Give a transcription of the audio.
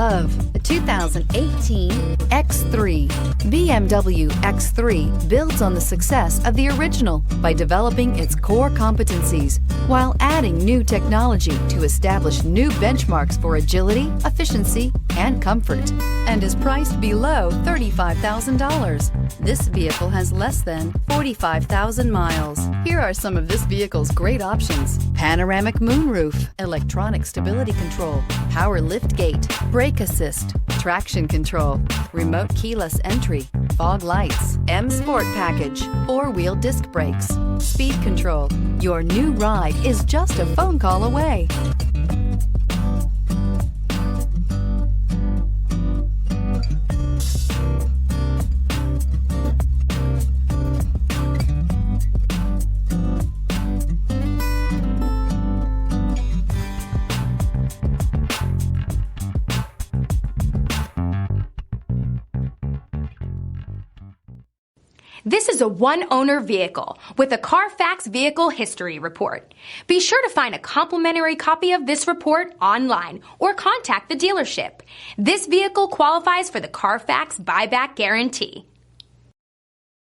Of the 2018 X3. BMW X3 builds on the success of the original by developing its core competencies while adding new technology to establish new benchmarks for agility, efficiency, and comfort, and is priced below $35,000. This vehicle has less than 45,000 miles. Here are some of this vehicle's great options: panoramic moonroof, electronic stability control, power liftgate, brake assist, traction control, remote keyless entry, fog lights, M Sport package, four-wheel disc brakes, speed control. Your new ride is just a phone call away. This is a one-owner vehicle with a Carfax Vehicle History Report. Be sure to find a complimentary copy of this report online or contact the dealership. This vehicle qualifies for the Carfax Buyback Guarantee.